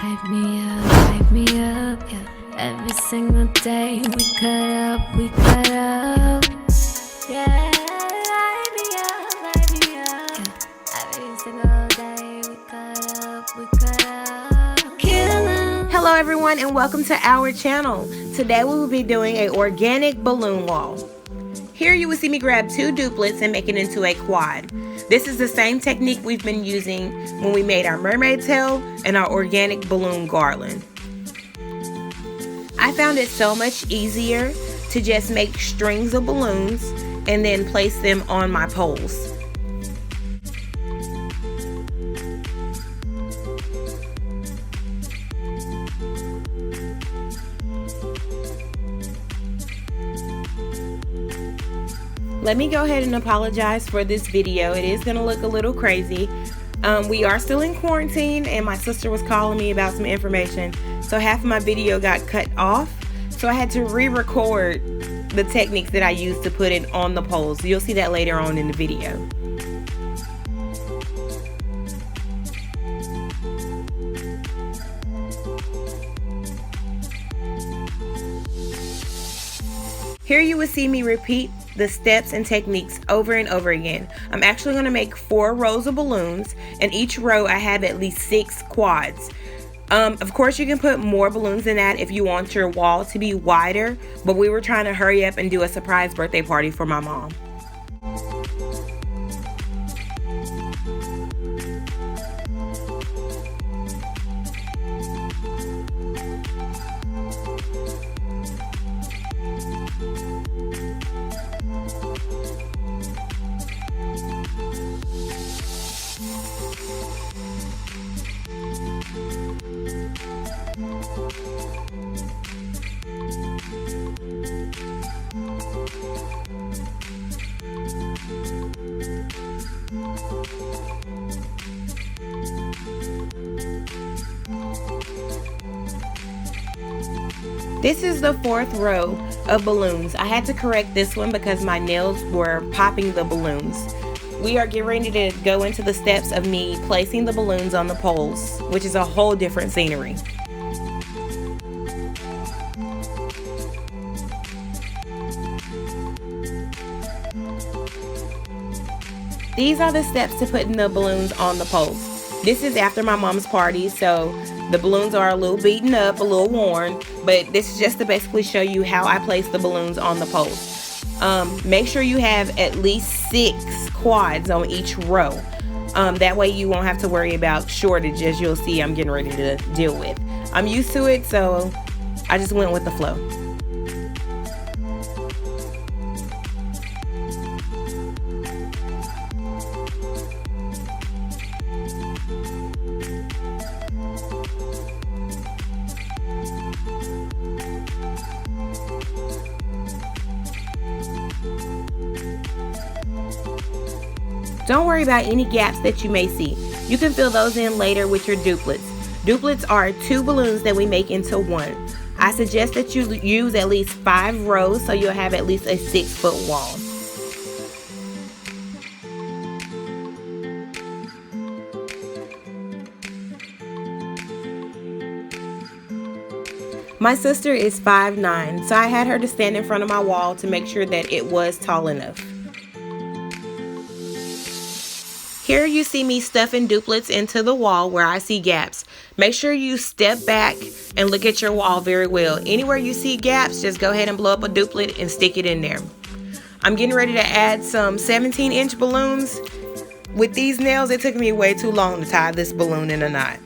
hype me up, yeah. Every single day we cut up, yeah. Hype me up, yeah. Every single day we cut up. Kill 'em. Hello everyone and welcome to our channel. Today we will be doing an organic balloon wall. Here you will see me grab two duplets and make it into a quad. This is the same technique we've been using when we made our mermaid tail and our organic balloon garland. I found it so much easier to just make strings of balloons and then place them on my poles. Let me go ahead and apologize for this video. It is going to look a little crazy. We are still in quarantine and my sister was calling me about some information. So half of my video got cut off. So I had to re-record the techniques that I used to put it on the poles. You'll see that later on in the video. Here you will see me repeat the steps and techniques over and over again. I'm actually going to make 4 rows of balloons, and each row I have at least 6 quads. Of course you can put more balloons than that if you want your wall to be wider, but we were trying to hurry up and do a surprise birthday party for my mom. This is the 4th row of balloons. I had to correct this one because my nails were popping the balloons. We are getting ready to go into the steps of me placing the balloons on the poles, which is a whole different scenery. These are the steps to putting the balloons on the poles. This is after my mom's party, so the balloons are a little beaten up, a little worn, but this is just to basically show you how I place the balloons on the poles. Make sure you have at least 6 quads on each row. That way you won't have to worry about shortages you'll see I'm getting ready to deal with. I'm used to it, so I just went with the flow. Don't worry about any gaps that you may see. You can fill those in later with your duplets. Duplets are 2 balloons that we make into 1. I suggest that you use at least 5 rows so you'll have at least a 6-foot wall. My sister is 5'9", so I had her to stand in front of my wall to make sure that it was tall enough. Here you see me stuffing duplets into the wall where I see gaps. Make sure you step back and look at your wall very well. Anywhere you see gaps, just go ahead and blow up a duplet and stick it in there. I'm getting ready to add some 17-inch balloons. With these nails, it took me way too long to tie this balloon in a knot.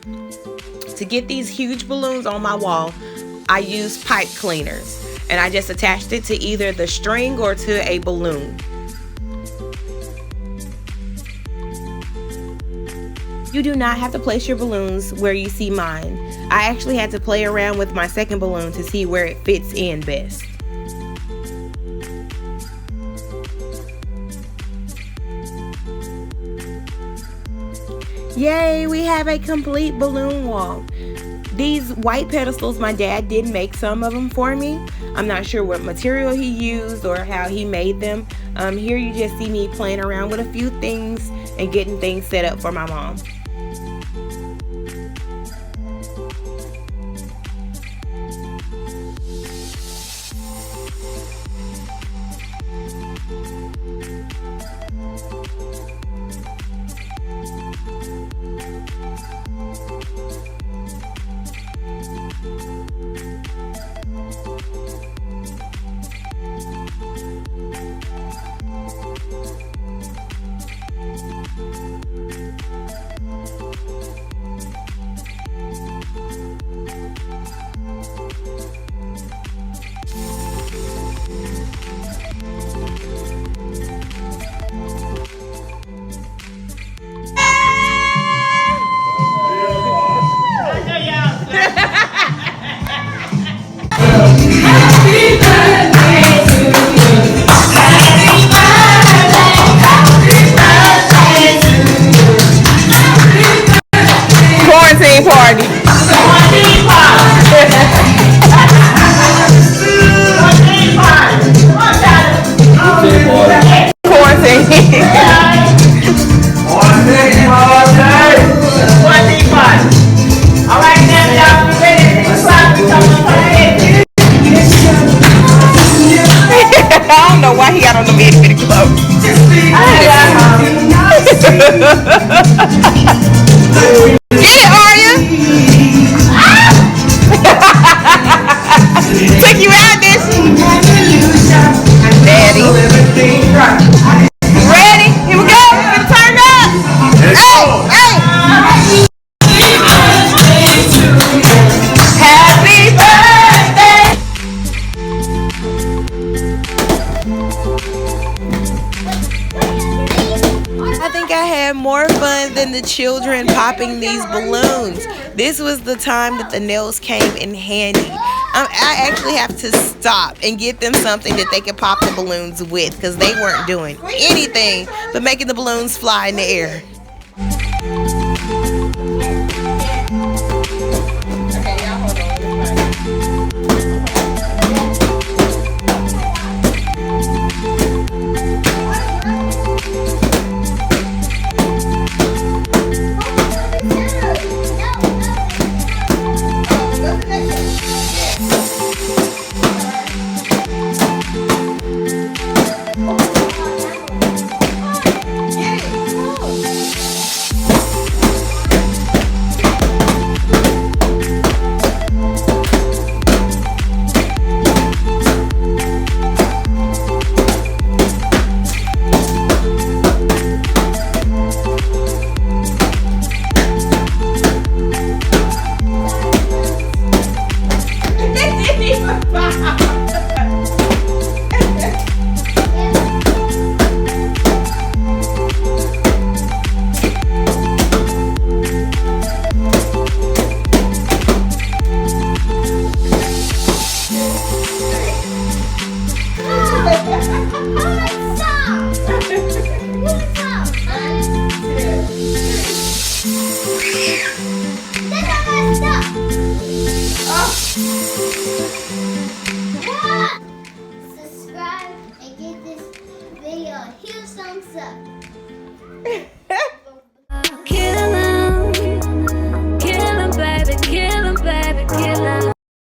To get these huge balloons on my wall, I used pipe cleaners, and I just attached it to either the string or to a balloon. You do not have to place your balloons where you see mine. I actually had to play around with my second balloon to see where it fits in best. Yay, we have a complete balloon wall. These white pedestals, my dad did make some of them for me. I'm not sure what material he used or how he made them. Here you just see me playing around with a few things and getting things set up for my mom. Quarantine party. Quarantine party. All right, now y'all be ready. I don't know why he got on the itty bitty clothes. Get it, Arya. Took you out, did she? Daddy. Ready? Here we go. Turn up. Hey, hey. Happy birthday. I think I had more fun than the children popping these balloons. This was the time that the nails came in handy. I actually have to stop and get them something that they could pop the balloons with, because they weren't doing anything but making the balloons fly in the air.